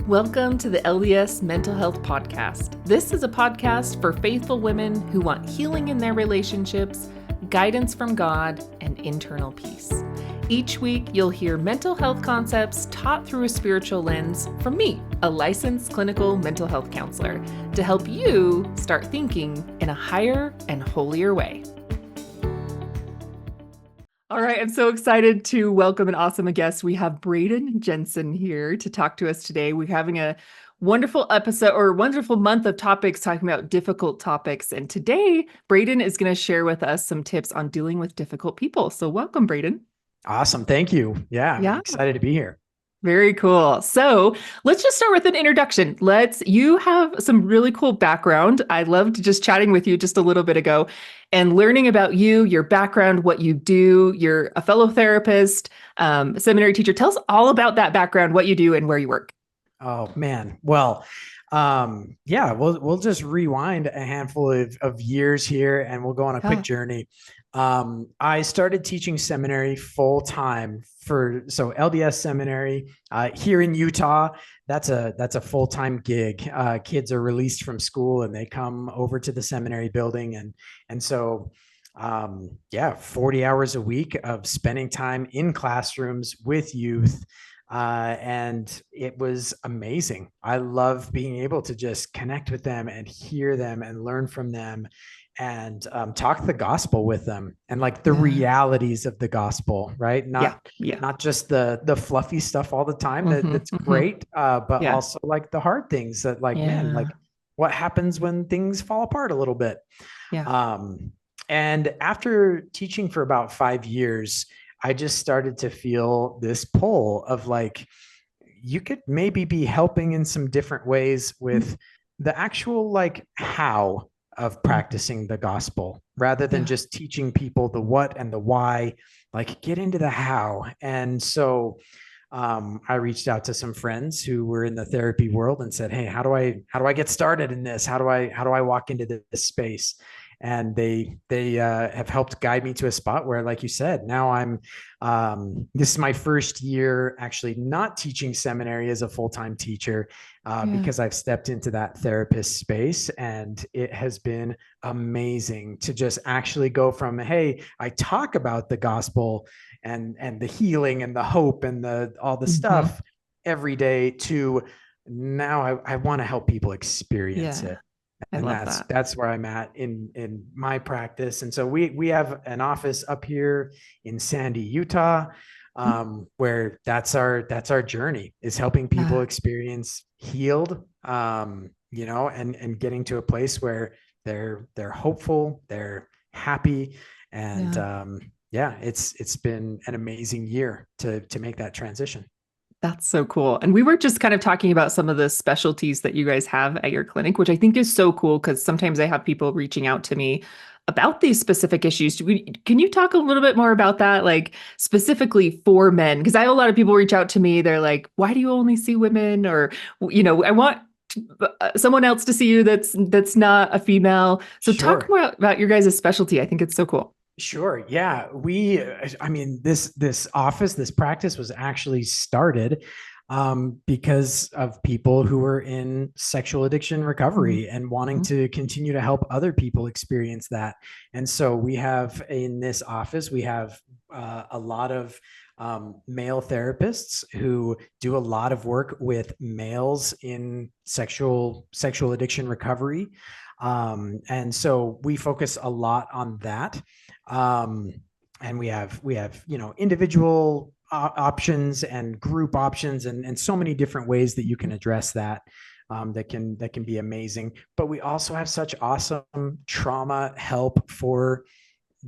Welcome to the LDS Mental Health Podcast. This is a podcast for faithful women who want healing in their relationships, guidance from God, and internal peace. Each week, you'll hear mental health concepts taught through a spiritual lens from me, a licensed clinical mental health counselor, to help you start thinking in a higher and holier way. All right, I'm so excited to welcome an awesome guest. We have Braeden Jensen here to talk to us today. We're having a wonderful episode or wonderful month of topics talking about difficult topics. And today, Braeden is going to share with us some tips on dealing with difficult people. So welcome, Braeden. Awesome. Thank you. Yeah, I'm excited to be here. Very cool. So let's just start with an introduction. You have some really cool background. I loved just chatting with you just a little bit ago and learning about you, your background, what you do. You're a fellow therapist, seminary teacher. Tell us all about that background, what you do and where you work. Oh man. Well, we'll just rewind a handful of years here and we'll go on a quick journey. I started teaching seminary full time so LDS seminary here in Utah. That's a full-time gig. Kids are released from school and they come over to the seminary building, and so 40 hours a week of spending time in classrooms with youth. And it was amazing. I love being able to just connect with them and hear them and learn from them and talk the gospel with them and like the realities of the gospel, right? Not just the fluffy stuff all the time that's great, but also like the hard things that man, like what happens when things fall apart a little bit. And after teaching for about 5 years, I just started to feel this pull of like, you could maybe be helping in some different ways with the actual like how of practicing the gospel rather than just teaching people the what and the why, like get into the how. And so I reached out to some friends who were in the therapy world and said, hey, how do I get started in this? How do I walk into this space? And they have helped guide me to a spot where, like you said, now this is my first year actually not teaching seminary as a full-time teacher because I've stepped into that therapist space, and it has been amazing to just actually go from, hey, I talk about the gospel and the healing and the hope and all the stuff every day to now I want to help people experience it. And that's where I'm at in my practice. And so we have an office up here in Sandy, Utah, where that's our journey, is helping people experience healed, and getting to a place where they're hopeful, they're happy. And it's been an amazing year to make that transition. That's so cool. And we were just kind of talking about some of the specialties that you guys have at your clinic, which I think is so cool because sometimes I have people reaching out to me about these specific issues. Can you talk a little bit more about that, like specifically for men? Because I have a lot of people reach out to me. They're like, why do you only see women? Or, I want someone else to see you that's not a female. So talk more about your guys' specialty. I think it's so cool. Sure. Yeah. This office, this practice was actually started because of people who were in sexual addiction recovery and wanting to continue to help other people experience that. And so we have in this office, we have a lot of male therapists who do a lot of work with males in sexual addiction recovery. And so we focus a lot on that. And we have, individual options and group options and so many different ways that you can address that, that can be amazing. But we also have such awesome trauma help for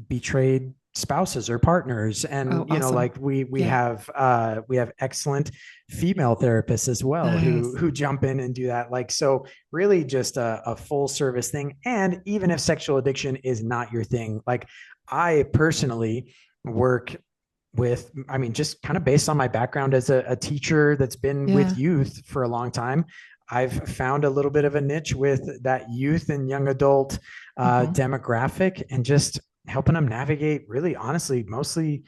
betrayed spouses or partners. And, awesome. We have excellent female therapists as well, who jump in and do that. Like, so really just a full service thing. And even if sexual addiction is not your thing, like I personally work with, just kind of based on my background as a teacher that's been with youth for a long time, I've found a little bit of a niche with that youth and young adult demographic, and just helping them navigate really honestly, mostly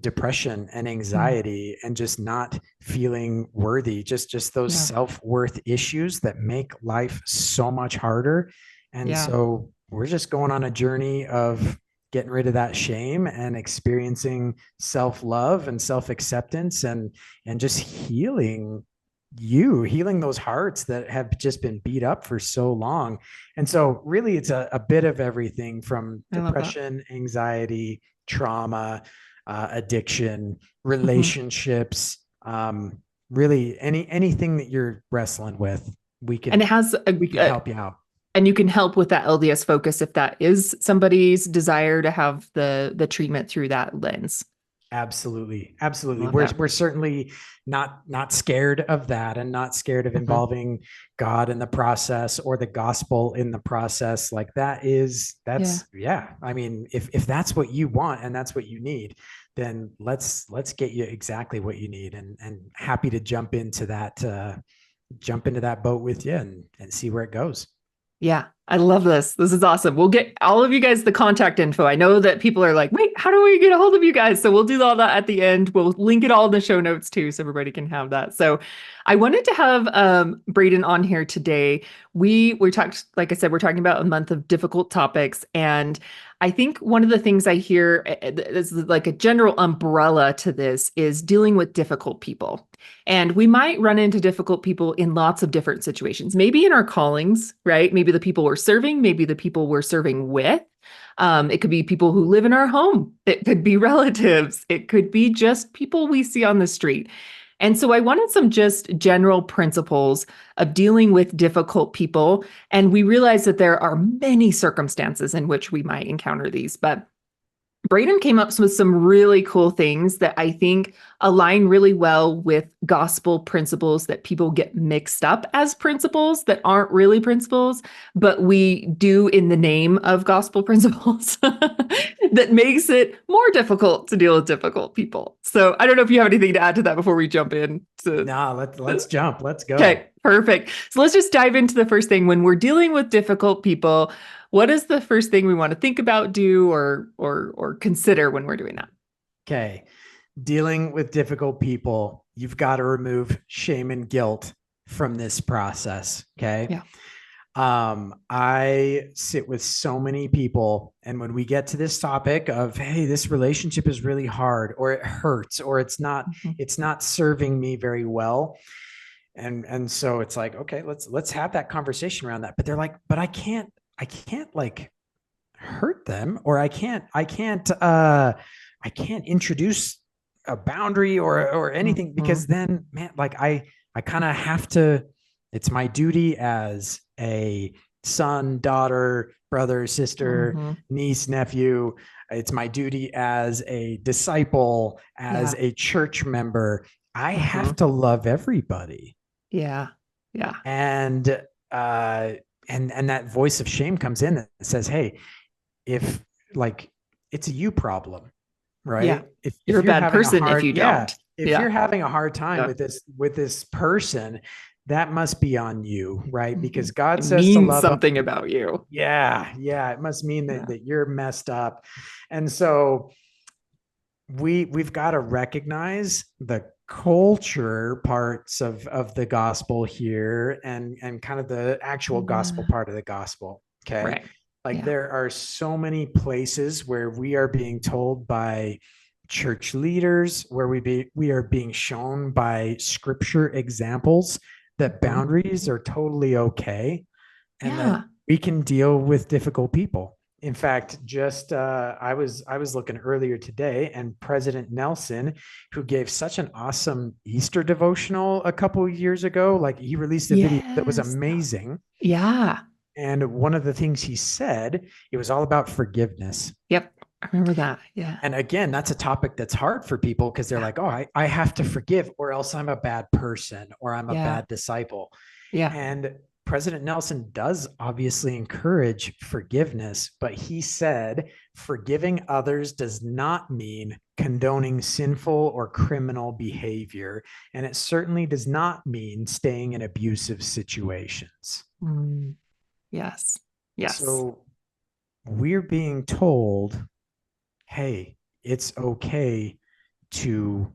depression and Mm. anxiety and just not feeling worthy, just those Yeah. self-worth issues that make life so much harder. And Yeah. so we're just going on a journey of getting rid of that shame and experiencing self-love and self-acceptance and just healing those hearts that have just been beat up for so long. And so really it's a bit of everything from I love that. depression, anxiety, trauma, addiction, Mhm. relationships, really anything that you're wrestling with, we And can it has we can help you out. and you can help with that LDS focus if that is somebody's desire to have the treatment through that lens. Absolutely. I Absolutely. love that. We're certainly not scared of that and not scared of Mhm. involving God in the process or the gospel in the process. Like Yeah. that's yeah. I mean, if that's what you want and that's what you need, then let's get you exactly what you need, and happy to jump into that boat with you and see where it goes. Yeah, I love this. This is awesome. We'll get all of you guys the contact info. I know that people are like, wait, how do we get a hold of you guys? So we'll do all that at the end. We'll link it all in the show notes too, so everybody can have that. So I wanted to have Braeden on here today. We talked, like I said, we're talking about a month of difficult topics. And I think one of the things I hear is like a general umbrella to this is dealing with difficult people. And we might run into difficult people in lots of different situations, maybe in our callings, right? Maybe the people we're serving, maybe the people we're serving with. It could be people who live in our home. It could be relatives. It could be just people we see on the street. And so I wanted some just general principles of dealing with difficult people. And we realize that there are many circumstances in which we might encounter these, but Braeden came up with some really cool things that I think align really well with gospel principles that people get mixed up as principles that aren't really principles, but we do in the name of gospel principles that makes it more difficult to deal with difficult people. So I don't know if you have anything to add to that before we jump in to. Nah, let's jump. Let's go. Okay, perfect. So let's just dive into the first thing. When we're dealing with difficult people, what is the first thing we want to think about, do, or consider when we're doing that? Okay. Dealing with difficult people, you've got to remove shame and guilt from this process. Okay. Yeah. I sit with so many people, and when we get to this topic of, hey, this relationship is really hard, or it hurts, or Mhm. it's not serving me very well. And so it's like, okay, let's have that conversation around that. But they're like, but I can't like hurt them, or I can't introduce a boundary or anything, Mhm. because then, man, like I kind of have to. It's my duty as a son, daughter, brother, sister, Mhm. niece, nephew. It's my duty as a disciple, as Yeah. a church member. I have Mhm. to love everybody. Yeah. Yeah. And uh and that voice of shame comes in that says, hey, if like it's a you problem, Yeah. right? You're If a you're bad having a person if hard, you yeah, don't. if Yeah. you're having a hard time Yeah. with this person, that must be on you, right? Because Mhm. God It says to means love. something about you. Yeah, it must mean Yeah. that you're messed up. And so we've got to recognize the culture parts of the gospel here, and kind of the actual gospel Yeah. part of the gospel. Okay. Right. Like Yeah. there are so many places where we are being told by church leaders, where we are being shown by scripture examples that Mhm. boundaries are totally okay, and that Yeah. we can deal with difficult people. In fact, just I was looking earlier today, and President Nelson, who gave such an awesome Easter devotional a couple of years ago, like he released a video that was Yes. amazing. Yeah. And one of the things he said, it was all about forgiveness. Yep. I remember that. Yeah. And again, that's a topic that's hard for people because they're Yeah. like, oh, I have to forgive, or else I'm a bad person, or I'm a Yeah. bad disciple. Yeah. And President Nelson does obviously encourage forgiveness, but he said forgiving others does not mean condoning sinful or criminal behavior. And it certainly does not mean staying in abusive situations. Mm. Yes. Yes. So we're being told, hey, it's okay to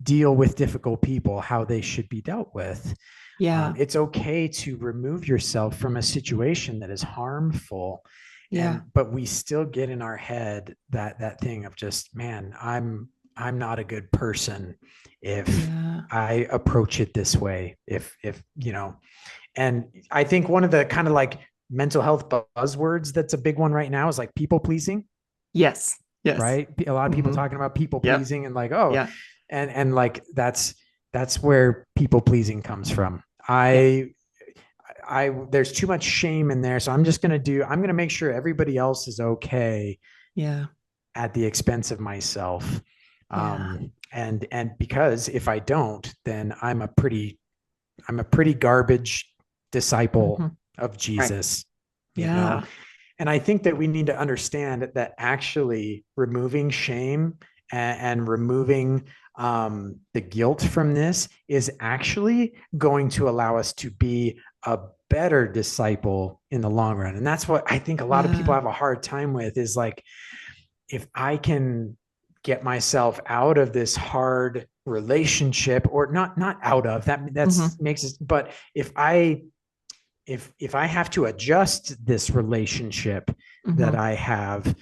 deal with difficult people, how they should be dealt with. Yeah. It's okay to remove yourself from a situation that is harmful, Yeah. but we still get in our head that thing of just, man, I'm not a good person if Yeah. I approach it this way. If and I think one of the kind of like mental health buzzwords that's a big one right now is like people pleasing, Yes. Yes. right? A lot of people Hmm. talking about people Yep. pleasing and like, oh, Yeah. and like that's where people pleasing comes from. Yeah. There's too much shame in there, so I'm gonna make sure everybody else is okay Yeah. at the expense of myself. Yeah. And because if I don't, then I'm a pretty garbage Hmm. disciple of Right. Jesus, you know. Yeah. And I think that we need to understand that actually removing shame and removing the guilt from this is actually going to allow us to be a better disciple in the long run. And that's what I think a lot of people Yeah. have a hard time with is like, if I can get myself out of this hard relationship, or not out of that's Hmm. makes it, but if I have to adjust this relationship that Hmm. I have,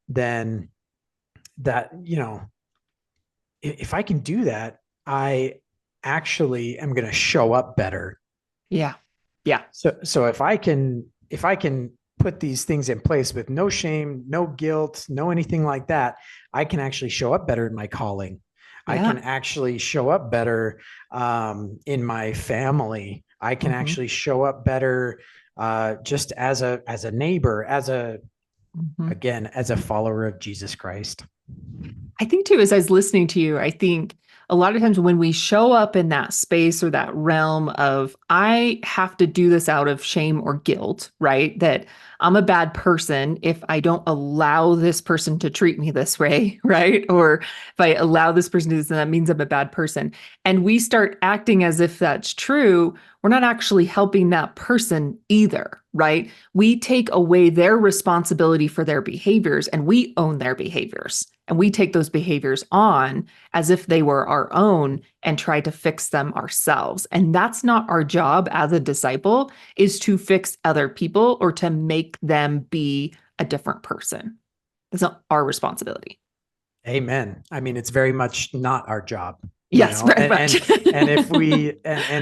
then that, if I can do that, I actually am going to show up better. Yeah. Yeah. So if I can put these things in place with no shame, no guilt, no anything like that, I can actually show up better in my calling. I can Yeah. actually show up better in my family. I can Hmm. actually show up better just as a neighbor, Hmm. as a follower of Jesus Christ. I think too, as I was listening to you, I think a lot of times when we show up in that space or that realm of, I have to do this out of shame or guilt, right? That I'm a bad person if I don't allow this person to treat me this way, right? Or if I allow this person to do this, then that means I'm a bad person. And we start acting as if that's true. We're not actually helping that person either, right? We take away their responsibility for their behaviors and we own their behaviors. And we take those behaviors on as if they were our own and try to fix them ourselves. And that's not our job as a disciple, is to fix other people or to make them be a different person. That's not our responsibility. Amen. I mean, it's very much not our job, Yes, very much. and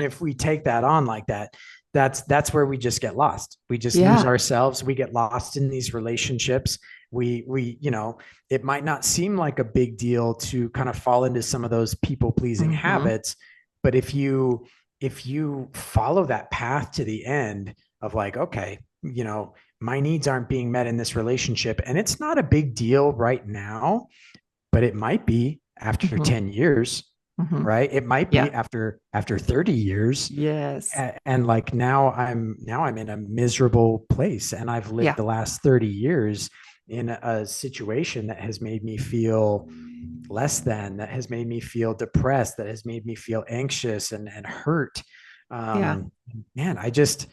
if we take that on like that, that's where we just get lost. We just lose Yeah. ourselves. We get lost in these relationships. It might not seem like a big deal to kind of fall into some of those people pleasing Hmm. habits, but if you follow that path to the end of like, okay, my needs aren't being met in this relationship, and it's not a big deal right now, but it might be after Hmm. 10 years, Hmm. right? It might be Yeah. after 30 years. Yes. And like now I'm in a miserable place, and I've lived Yeah. the last 30 years in a situation that has made me feel less than, that has made me feel depressed, that has made me feel anxious and hurt. Yeah. um Man, I just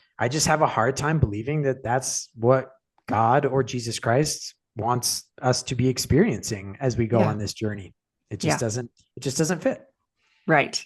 have a hard time believing that that's what God or Jesus Christ wants us to be experiencing as we go Yeah. on this journey. It just Yeah. doesn't it just doesn't fit. Right.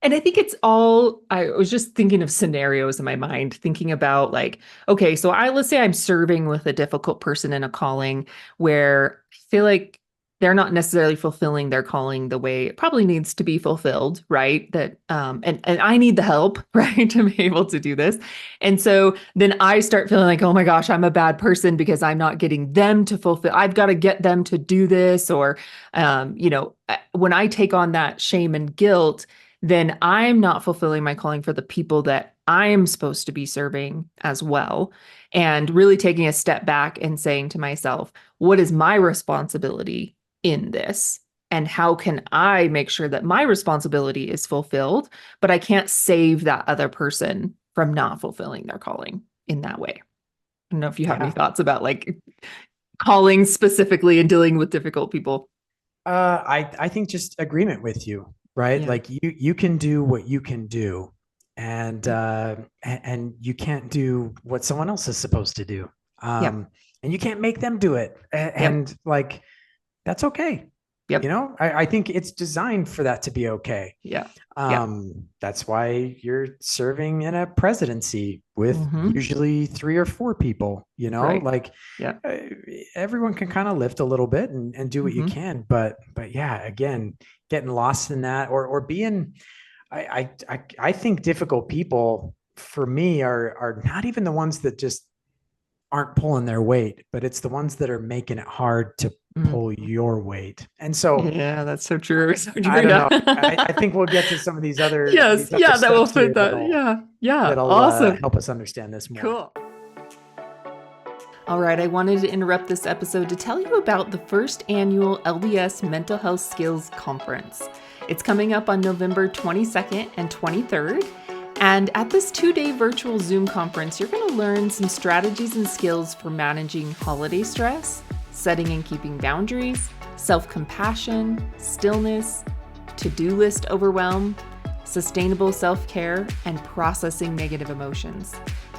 And I think it's all, I was just thinking of scenarios in my mind, thinking about like, okay, so let's say I'm serving with a difficult person in a calling where I feel like they're not necessarily fulfilling their calling the way it probably needs to be fulfilled, right? That, and I need the help, right, to be able to do this. And so then I start feeling like, oh my gosh, I'm a bad person because I'm not getting them to fulfill, I've got to get them to do this, or when I take on that shame and guilt, then I'm not fulfilling my calling for the people that I'm supposed to be serving as well. And really taking a step back and saying to myself, what is my responsibility in this? And how can I make sure that my responsibility is fulfilled? But I can't save that other person from not fulfilling their calling in that way. I don't know if you have any Yeah. thoughts about like calling specifically and dealing with difficult people. I think just agreement with you, right? Yeah. Like you can do what you can do, and you can't do what someone else is supposed to do. Yep. And you can't make them do it. Yep. And like that's okay. Yep. I think it's designed for that to be okay. Yeah. Yeah. That's why you're serving in a presidency with usually 3 or 4 people, Right. like Yeah. uh, everyone can kind of lift a little bit and do what you can. But yeah, again, getting lost in that or being, I think difficult people for me are not even the ones that just aren't pulling their weight, but it's the ones that are making it hard to Mm. pull your weight. And so Yeah, that's so true. So true. I don't Yeah. know. I think we'll get to some of Yes. these other Yeah, that will steps fit here that. Yeah. Yeah. that'll Awesome. help us understand this more. Cool. All right, I wanted to interrupt this episode to tell you about the first annual LDS Mental Health Skills Conference. It's coming up on November 22nd and 23rd. And at this 2-day virtual Zoom conference, you're going to learn some strategies and skills for managing holiday stress, setting and keeping boundaries, self-compassion, stillness, to-do list overwhelm, sustainable self-care, and processing negative emotions.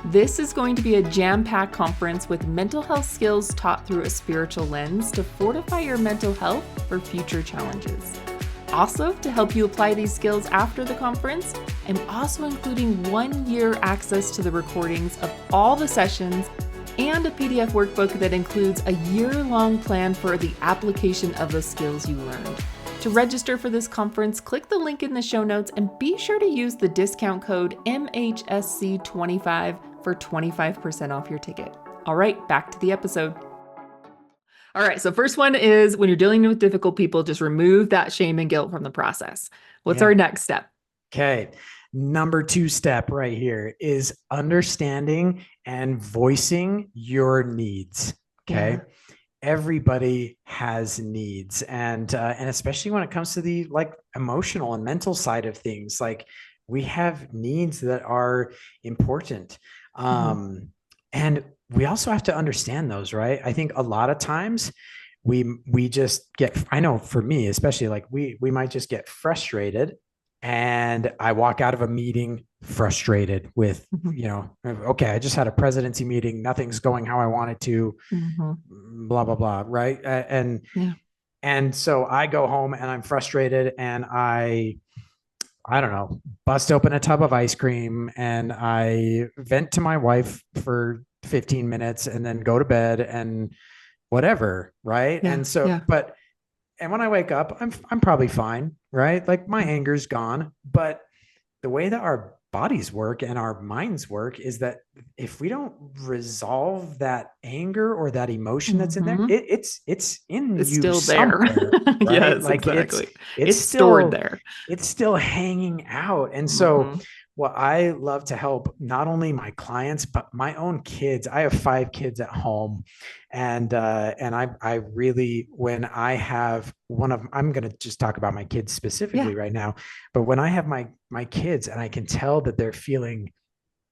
This is going to be a jam-packed conference with mental health skills taught through a spiritual lens to fortify your mental health for future challenges. Also, to help you apply these skills after the conference, I'm also including 1-year access to the recordings of all the sessions and a PDF workbook that includes a year-long plan for the application of the skills you learned. To register for this conference, click the link in the show notes and be sure to use the discount code MHSC25 for 25% off your ticket. All right, back to the episode. All right, so first one is when you're dealing with difficult people, just remove that shame and guilt from the process. What's our next step? Okay. Number 2 step right here is understanding and voicing your needs. Okay. Yeah. Everybody has needs, and especially when it comes to the like emotional and mental side of things, like we have needs that are important. And we also have to understand those, right? I think a lot of times we just get, I know for me, especially like we might just get frustrated and I walk out of a meeting frustrated with, okay, I just had a presidency meeting. Nothing's going how I wanted to, blah, blah, blah. Right. And so I go home and I'm frustrated and I don't know, bust open a tub of ice cream and I vent to my wife for 15 minutes and then go to bed and whatever. Right. And so, and when I wake up, I'm probably fine. Right. Like my anger's gone, but the way that our bodies work and our minds work is that if we don't resolve that anger or that emotion that's in there, it's in it's you still somewhere, there. right? Yes, like exactly. it's still stored there. It's still hanging out. And so what I love to help not only my clients, but my own kids. I have 5 kids at home. And I really, when I have I'm going to just talk about my kids specifically right now, but when I have my kids and I can tell that they're feeling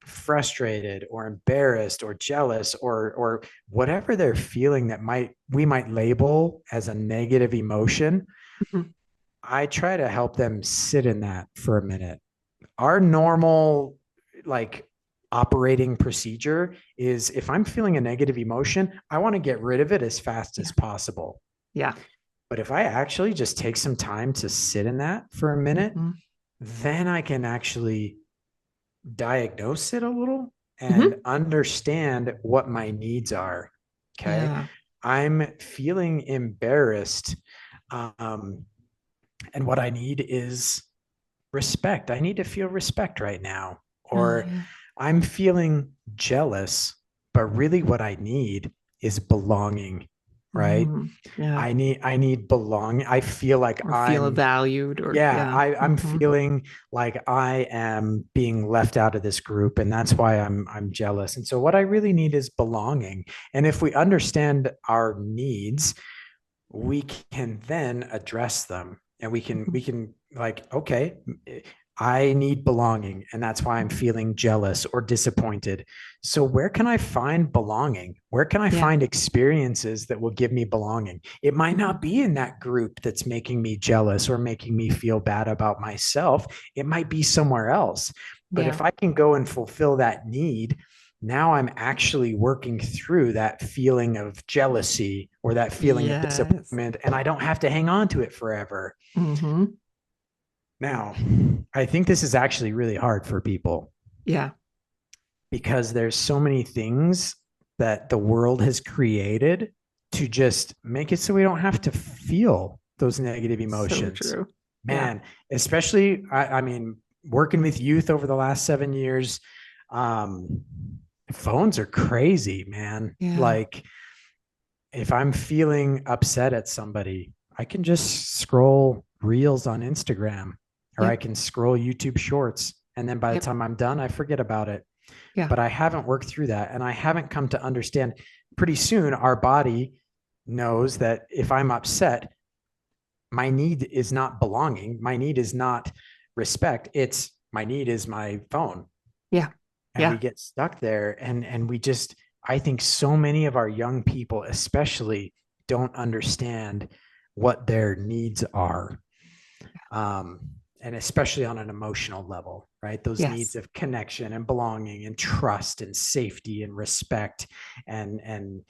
frustrated or embarrassed or jealous or whatever they're feeling that we might label as a negative emotion, I try to help them sit in that for a minute. Our normal like operating procedure is if I'm feeling a negative emotion, I want to get rid of it as fast as possible. Yeah. But if I actually just take some time to sit in that for a minute, then I can actually diagnose it a little and understand what my needs are. Okay. Yeah. I'm feeling embarrassed. And what I need is respect. I need to feel respect right now. Or I'm feeling jealous, but really what I need is belonging. Right. I need belonging. I feel like I feel valued or I'm feeling like I am being left out of this group. And that's why I'm jealous. And so what I really need is belonging. And if we understand our needs, we can then address them and we can like, okay, I need belonging. And that's why I'm feeling jealous or disappointed. So where can I find belonging? Where can I find experiences that will give me belonging? It might not be in that group that's making me jealous or making me feel bad about myself. It might be somewhere else. But if I can go and fulfill that need, now I'm actually working through that feeling of jealousy or that feeling of Yes. disappointment, and I don't have to hang on to it forever. Mm-hmm. Now, I think this is actually really hard for people Yeah. because there's so many things that the world has created to just make it so we don't have to feel those negative So emotions. true. Yeah. Man, especially, I mean, working with youth over the last 7 years, um, phones are crazy, man. Yeah. Like, if I'm feeling upset at somebody, I can just scroll reels on Instagram or I Yep. can scroll YouTube shorts. And then by the Yep. time I'm done, I forget about it. Yeah. But I haven't worked through that. And I haven't come to understand pretty soon our body knows that if I'm upset, my need is not belonging. My need is not respect. It's my need is my phone. Yeah. And we Yeah. get stuck there. And we just, I think so many of our young people, especially, don't understand what their needs are. Um, and especially on an emotional level, right? Those needs Yes. of connection and belonging and trust and safety and respect and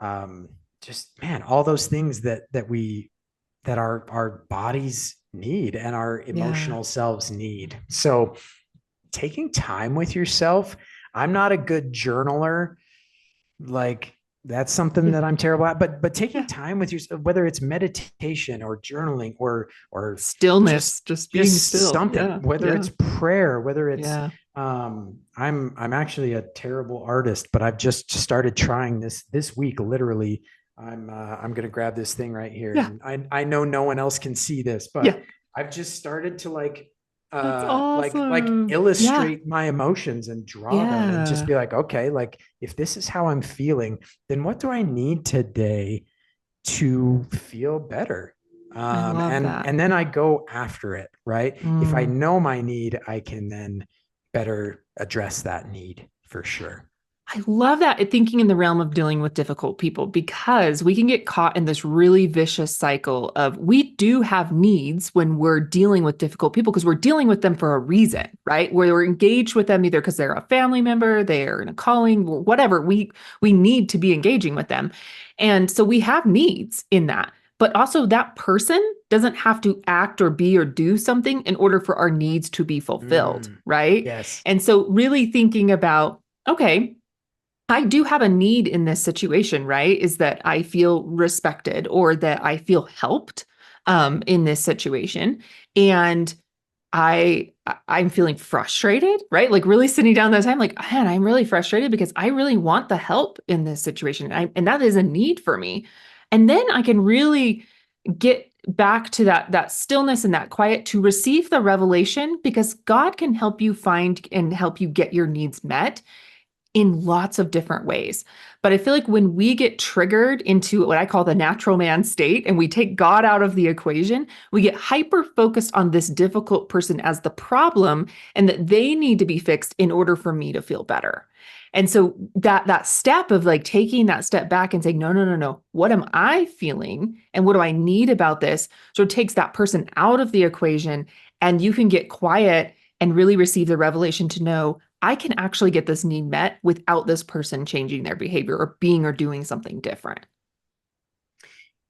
um, just man, all those things that our bodies need and our Yeah. emotional selves need. So taking time with yourself. I'm not a good journaler. Like that's something that I'm terrible at. But taking Yeah. time with yourself, whether it's meditation or journaling or Stillness, just being just still. something, Yeah. whether Yeah. it's prayer, whether it's Yeah. I'm actually a terrible artist, but I've just started trying this week. Literally, I'm gonna grab this thing right here, Yeah. and I know no one else can see this, but Yeah. I've just started to That's like awesome. Yeah. illustrate my emotions and draw them and just Yeah. be like, okay, like if this is how I'm feeling, then what do I need today to feel better? I love that. And then I go after it, right? If I Mm. know my need, I can then better address that need for sure. I love that thinking in the realm of dealing with difficult people because we can get caught in this really vicious cycle of we do have needs when we're dealing with difficult people because we're dealing with them for a reason, right? Where we're engaged with them either because they're a family member, they're in a calling, or whatever. We need to be engaging with them. And so we have needs in that. But also that person doesn't have to act or be or do something in order for our needs to be fulfilled, Mm, right? yes. And so really thinking about, okay, I do have a need in this situation, right? Is that I feel respected or that I feel helped in this situation. And I'm feeling frustrated, right? Like really sitting down that time, like, man, I'm really frustrated because I really want the help in this situation. And that is a need for me. And then I can really get back to that stillness and that quiet to receive the revelation because God can help you find and help you get your needs met in lots of different ways. But I feel like when we get triggered into what I call the natural man state and we take God out of the equation, we get hyper focused on this difficult person as the problem and that they need to be fixed in order for me to feel better. And so that step of like taking that step back and saying, no, no, no, no, what am I feeling and what do I need about this? So it takes that person out of the equation and you can get quiet and really receive the revelation to know I can actually get this need met without this person changing their behavior or being or doing something different.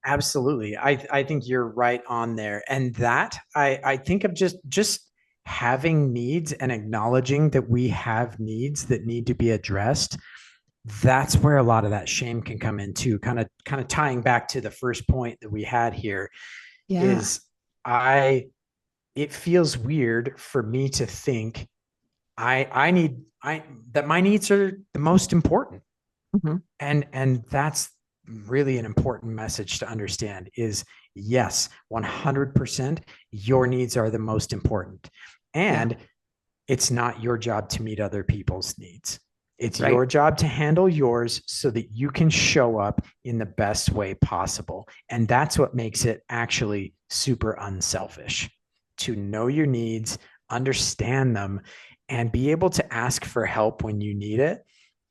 Absolutely. I think you're right on there. And that I think of just having needs and acknowledging that we have needs that need to be addressed. That's where a lot of that shame can come into kind of tying back to the first point that we had here Yeah. is I it feels weird for me to think I need I that my needs are the most important. Mhm. And that's really an important message to understand is yes, 100% your needs are the most important. Yeah. And it's not your job to meet other people's needs. It's your Right. job to handle yours so that you can show up in the best way possible. And that's what makes it actually super unselfish to know your needs, understand them, and be able to ask for help when you need it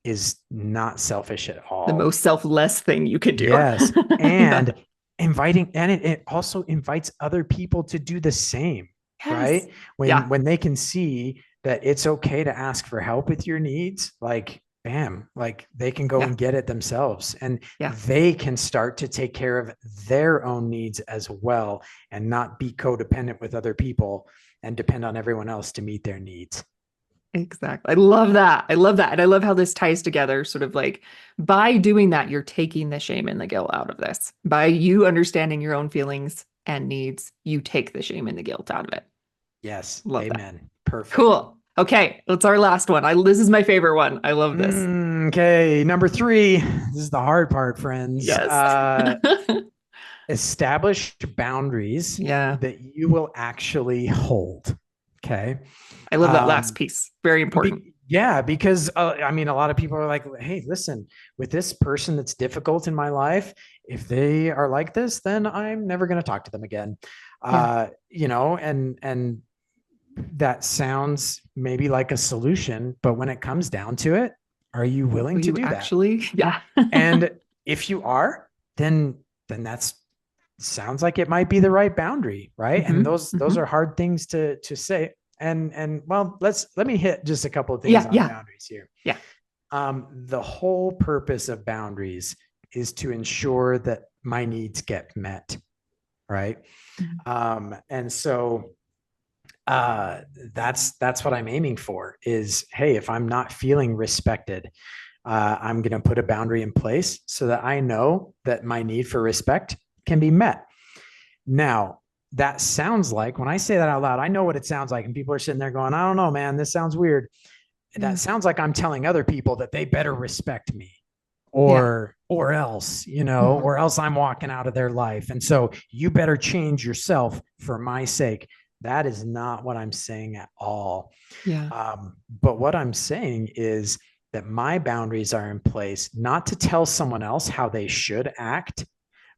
is not selfish at The all. most selfless thing you can do. Yes. Yeah. And it also invites other people to do the same, Yes. right? Yeah. When they can see that it's okay to ask for help with your needs, like bam, like they can go Yeah. and get it themselves, and Yeah. they can start to take care of their own needs as well, and not be codependent with other people and depend on everyone else to meet their needs. Exactly. I love that. I love that. And I love how this ties together, sort of like by doing that, you're taking the shame and the guilt out of this. By you understanding your own feelings and needs, you take the shame and the guilt out of it. Yes. Love that. Amen. Perfect. Cool. Okay, it's our last one. This is my favorite one. I love this. Okay. Number 3. This is the hard part, friends. Yes. Establish boundaries Yeah. that you will actually hold. Okay. I love that last piece. Very important. Yeah, because I mean, a lot of people are like, hey, listen, with this person that's difficult in my life, if they are like this, then I'm never going to talk to them again. Yeah. And that sounds maybe like a solution, but when it comes down to it, are you willing Will to you do that? actually? Yeah. And if you are, then that's sounds like it might be the right boundary, right? And those are hard things to say. And well, let me hit just a couple of things on boundaries here. Yeah. The whole purpose of boundaries is to ensure that my needs get met, right? And so that's what I'm aiming for is, hey, if I'm not feeling respected, I'm going to put a boundary in place so that I know that my need for respect can be met. Now, that sounds like, when I say that out loud, I know what it sounds like. And people are sitting there going, I don't know, man, this sounds weird. That sounds like I'm telling other people that they better respect me or else, or else I'm walking out of their life. And so you better change yourself for my sake. That is not what I'm saying at all. Yeah. But what I'm saying is that my boundaries are in place, not to tell someone else how they should act,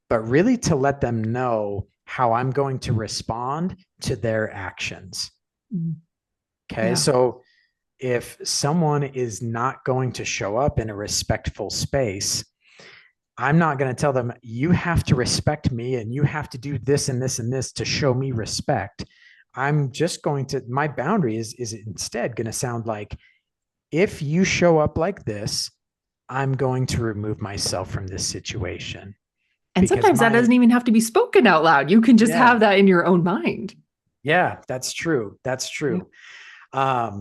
but really to let them know how I'm going to respond to their actions. Okay. Yeah. So if someone is not going to show up in a respectful space, I'm not going to tell them, you have to respect me and you have to do this and this and this to show me respect. I'm just going to, my boundary is instead going to sound like, if you show up like this, I'm going to remove myself from this situation. And sometimes that doesn't even have to be spoken out loud. You can just have that in your own mind. Yeah, that's true. That's true. Yeah.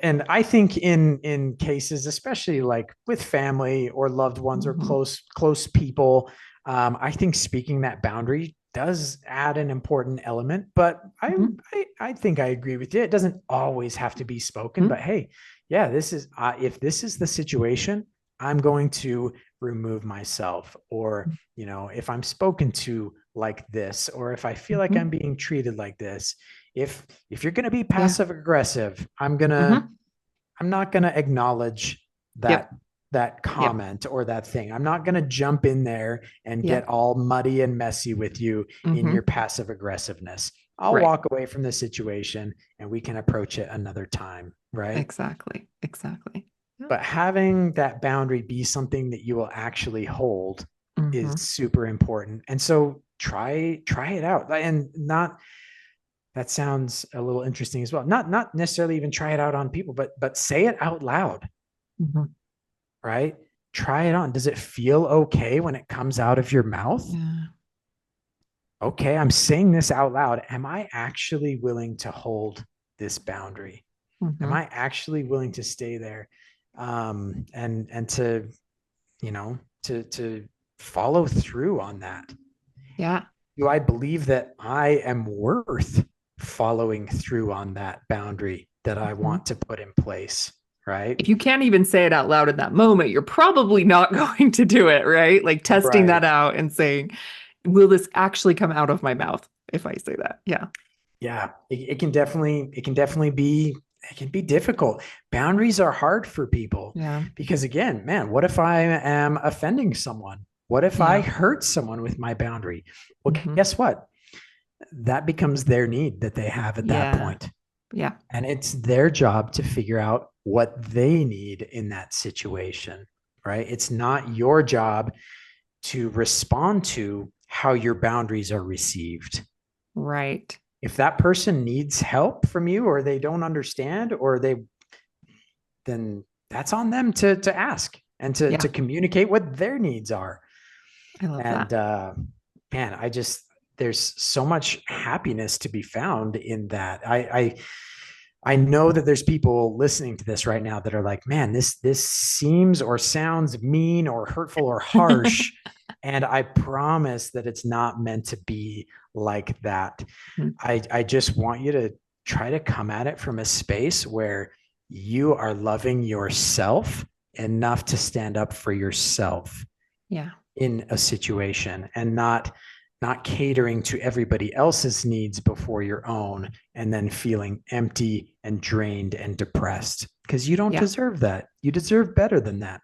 And I think in cases, especially like with family or loved ones or close people, I think speaking that boundary does add an important element, but I think I agree with you. It doesn't always have to be spoken, but hey, yeah, this is, if this is the situation, I'm going to remove myself, or, if I'm spoken to like this, or if I feel like I'm being treated like this, if you're going to be passive aggressive, I'm not going to acknowledge that comment or that thing. I'm not going to jump in there and get all muddy and messy with you in your passive aggressiveness. I'll walk away from the situation and we can approach it another time. Right. Exactly. But having that boundary be something that you will actually hold is super important. And so try it out, and that sounds a little interesting as well. Not necessarily even try it out on people, but say it out loud, right? Try it on. Does it feel okay when it comes out of your mouth? Yeah. Okay, I'm saying this out loud. Am I actually willing to hold this boundary? Am I actually willing to stay there? And to, to follow through on that. Yeah. Do I believe that I am worth following through on that boundary that I want to put in place? Right. If you can't even say it out loud in that moment, you're probably not going to do it. Right. Like testing that out and saying, will this actually come out of my mouth if I say that? Yeah. Yeah. It can definitely be, it can be difficult. Boundaries are hard for people. Yeah. Because again, man, what if I am offending someone? What if I hurt someone with my boundary? Well, guess what? That becomes their need that they have at that point. Yeah. And it's their job to figure out what they need in that situation, right? It's not your job to respond to how your boundaries are received. Right. If that person needs help from you, or they don't understand, or then that's on them to ask and Yeah, to communicate what their needs are. I love And that. man, there's so much happiness to be found in that. I know that there's people listening to this right now that are like, man, this seems or sounds mean or hurtful or harsh. And I promise that it's not meant to be like that. Mhm. I just want you to try to come at it from a space where you are loving yourself enough to stand up for yourself Yeah. in a situation, and not catering to everybody else's needs before your own, and then feeling empty and drained and depressed, because you don't Yeah. deserve that. You deserve better than that.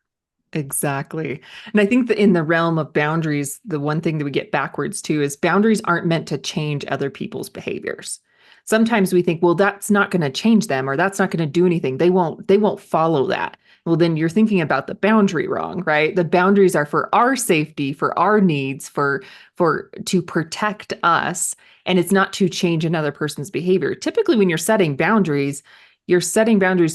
Exactly. And I think that in the realm of boundaries, the one thing that we get backwards too is boundaries aren't meant to change other people's behaviors. Sometimes we think, well, that's not going to change them or that's not going to do anything. They won't follow that. Well, then you're thinking about the boundary wrong, right? The boundaries are for our safety, for our needs, for to protect us, and it's not to change another person's behavior. Typically when you're setting boundaries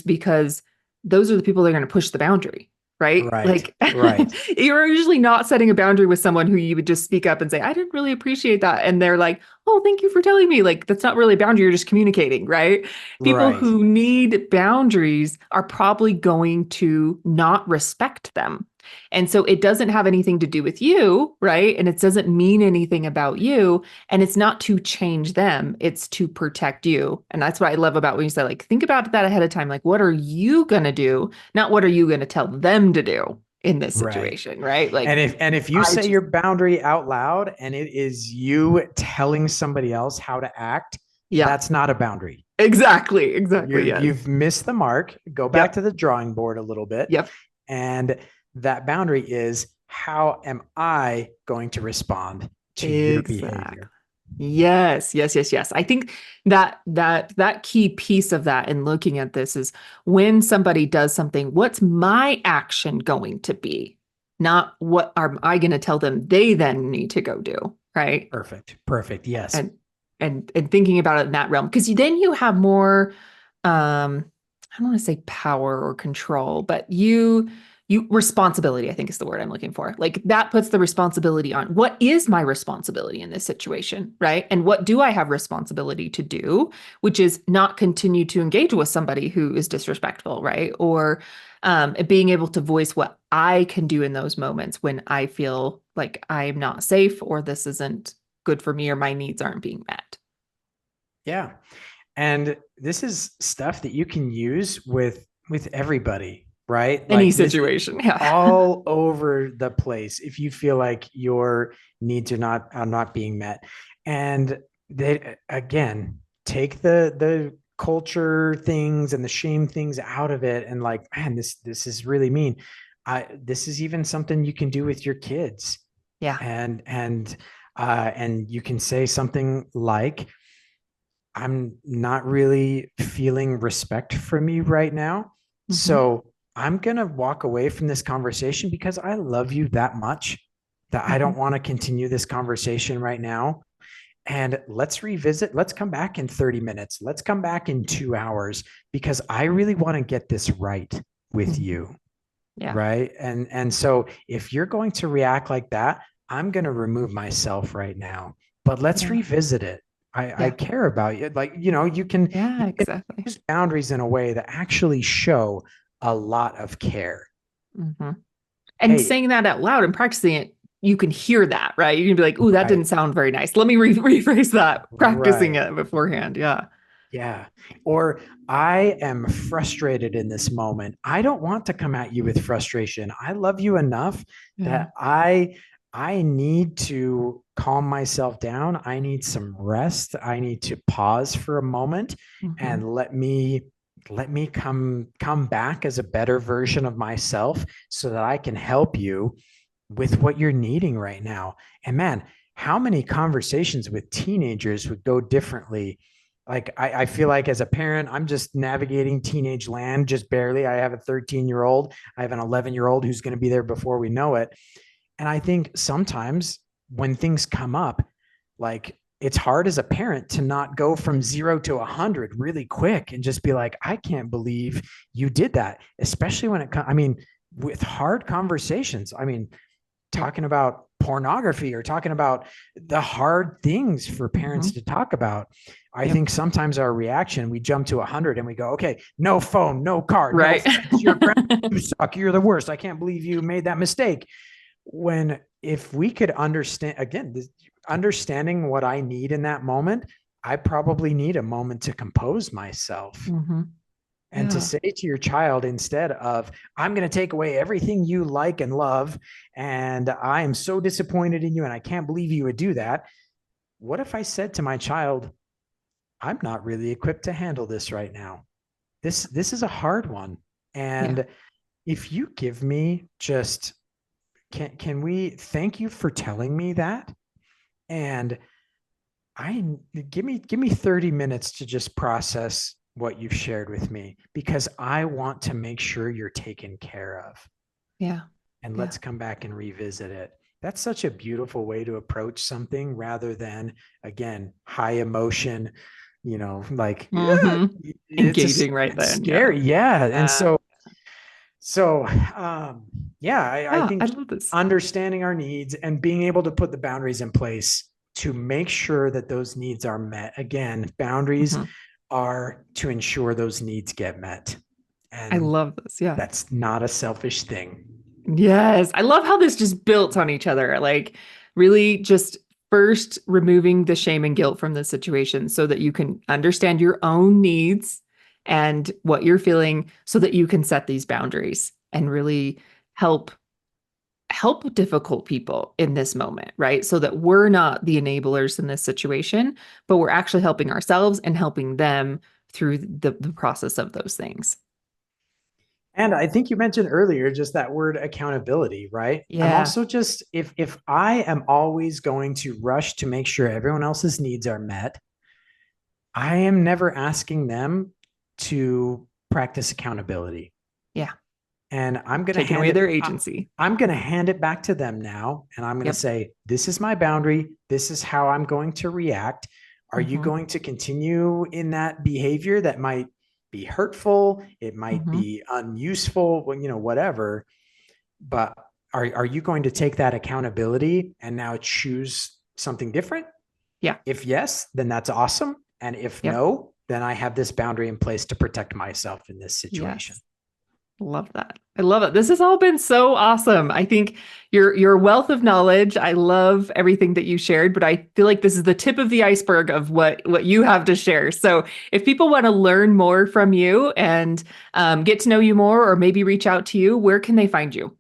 because those are the people that are going to push the boundary, right? Right, Like right, you're usually not setting a boundary with someone who you would just speak up and say, I didn't really appreciate that. And they're like, oh, thank you for telling me. Like, that's not really a boundary. You're just communicating, right? People right, who need boundaries are probably going to not respect them. And so it doesn't have anything to do with you, right? And it doesn't mean anything about you. And it's not to change them, it's to protect you. And that's what I love about when you say, like, think about that ahead of time. Like, what are you going to do? Not what are you going to tell them to do in this right. situation, right? Like, And if you I say just, your boundary out loud and it is you telling somebody else how to act, yeah, that's not a boundary. exactly, exactly. Yes. You've missed the mark. Go back Yep. to the drawing board a little bit. Yep. And that boundary is, how am I going to respond to your Exactly. behavior? Yes, yes, yes, yes. I think that key piece of that in looking at this is when somebody does something, what's my action going to be? Not what am I going to tell them they then need to go do, right? Perfect. Perfect. Yes. And and thinking about it in that realm, because then you have more I don't want to say power or control, but you responsibility, I think is the word I'm looking for. Like that puts the responsibility on what is my responsibility in this situation, right? And what do I have responsibility to do, which is not continue to engage with somebody who is disrespectful, right? Or being able to voice what I can do in those moments when I feel like I'm not safe or this isn't good for me or my needs aren't being met. Yeah. And this is stuff that you can use with everybody, right? Any Like this situation. Yeah. all over the place if you feel like your needs are not being met. And they, again, take the culture things and the shame things out of it, and like, man, this is really mean. This is even something you can do with your kids. Yeah. And you can say something like, I'm not really feeling respect from you right now. Hmm. So I'm going to walk away from this conversation because I love you that much that I Hmm. don't want to continue this conversation right now. And let's revisit. Let's come back in 30 minutes. Let's come back in 2 hours, because I really want to get this right with Hmm. you. Yeah. Right. And so if you're going to react like that, I'm going to remove myself right now, but let's Yeah. revisit it. I Yeah. care about you. Like, you Yeah, can exactly. use boundaries in a way that actually show a lot of care. Hmm. And Hey, saying that out loud and practicing it, you can hear that, right? You can be like, "Ooh, that right, didn't sound very nice. Let me rephrase that." Practicing right. it beforehand. Yeah. Yeah. Or, I am frustrated in this moment. I don't want to come at you with frustration. I love you enough Yeah. that I need to calm myself down. I need some rest. I need to pause for a moment Hmm. and let me come back as a better version of myself so that I can help you with what you're needing right now. And man, how many conversations with teenagers would go differently? Like, I feel like as a parent, I'm just navigating teenage land just barely. I have a 13-year-old, I have an 11-year-old who's going to be there before we know it. And I think sometimes when things come up, like, it's hard as a parent to not go from 0 to 100 really quick and just be like, I can't believe you did that, especially when it comes, I mean, with hard conversations. I mean, talking about pornography or talking about the hard things for parents to talk about. I think sometimes our reaction, we jump to 100 and we go, okay, no phone, no car, Right. no friends, you're you suck, you're the worst. I can't believe you made that mistake. When if we could understand, again, understanding what I need in that moment, I probably need a moment to compose myself. And to say to your child, instead of, I'm going to take away everything you like and love, and I am so disappointed in you, and I can't believe you would do that. What if I said to my child, I'm not really equipped to handle this right now. This is a hard one. And if you give me just, can we thank you for telling me that? And give me 30 minutes to just process what you've shared with me, because I want to make sure you're taken care of. And let's come back and revisit it. That's such a beautiful way to approach something, rather than, again, high emotion, like Engaging right then. Scary. Yeah. And I think I love this. understanding our needs and being able to put the boundaries in place to make sure that those needs are met. Again, boundaries are to ensure those needs get met. And I love this. Yeah. That's not a selfish thing. Yes. I love how this just built on each other. Like, really just first removing the shame and guilt from the situation so that you can understand your own needs and what you're feeling, so that you can set these boundaries and really help difficult people in this moment, right? So that we're not the enablers in this situation, but we're actually helping ourselves and helping them through the process of those things. And I think you mentioned earlier just that word accountability, right? Yeah. I'm also just, if I am always going to rush to make sure everyone else's needs are met, I am never asking them to practice accountability. Yeah. And I'm going to take away their agency. I'm going to hand it back to them now. And I'm going to say, this is my boundary. This is how I'm going to react. Are you going to continue in that behavior that might be hurtful? It might be unuseful, whatever. But are you going to take that accountability and now choose something different? Yeah. If yes, then that's awesome. And if no, then I have this boundary in place to protect myself in this situation. Yes. Love that. I love it. This has all been so awesome. I think your wealth of knowledge. I love everything that you shared, but I feel like this is the tip of the iceberg of what you have to share. So if people want to learn more from you and get to know you more, or maybe reach out to you, where can they find you?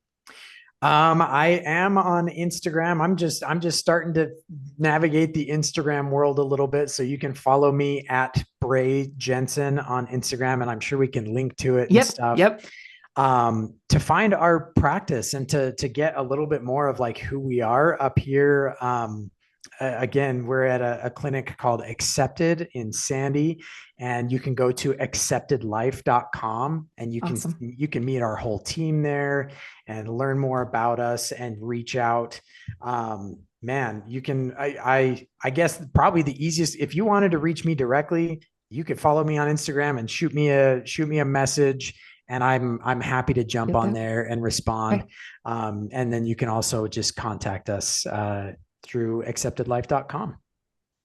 I am on Instagram. I'm just starting to navigate the Instagram world a little bit. So you can follow me at Braeden Jensen on Instagram, and I'm sure we can link to it and stuff. To find our practice and to get a little bit more of like who we are up here. Again, we're at a clinic called Accepted in Sandy, and you can go to acceptedlife.com and you can meet our whole team there and learn more about us and reach out. Man, you can, I guess probably the easiest, if you wanted to reach me directly, you could follow me on Instagram and shoot me a message. And I'm happy to jump on there and respond. Okay. And then you can also just contact us through acceptedlife.com.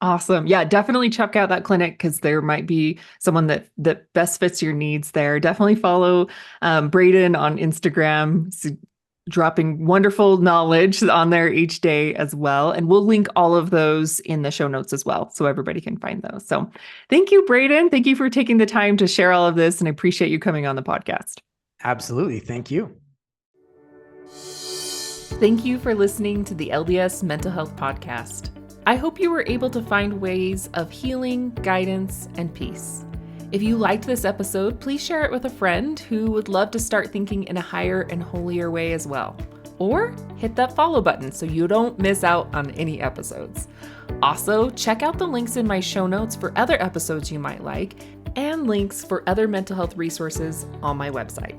Awesome. Yeah, definitely check out that clinic, because there might be someone that best fits your needs there. Definitely follow Braeden on Instagram. He's dropping wonderful knowledge on there each day as well. And we'll link all of those in the show notes as well, so everybody can find those. So thank you, Braeden. Thank you for taking the time to share all of this, and I appreciate you coming on the podcast. Absolutely. Thank you. Thank you for listening to the LDS Mental Health Podcast. I hope you were able to find ways of healing, guidance, and peace. If you liked this episode, please share it with a friend who would love to start thinking in a higher and holier way as well. Or hit that follow button so you don't miss out on any episodes. Also, check out the links in my show notes for other episodes you might like, and links for other mental health resources on my website.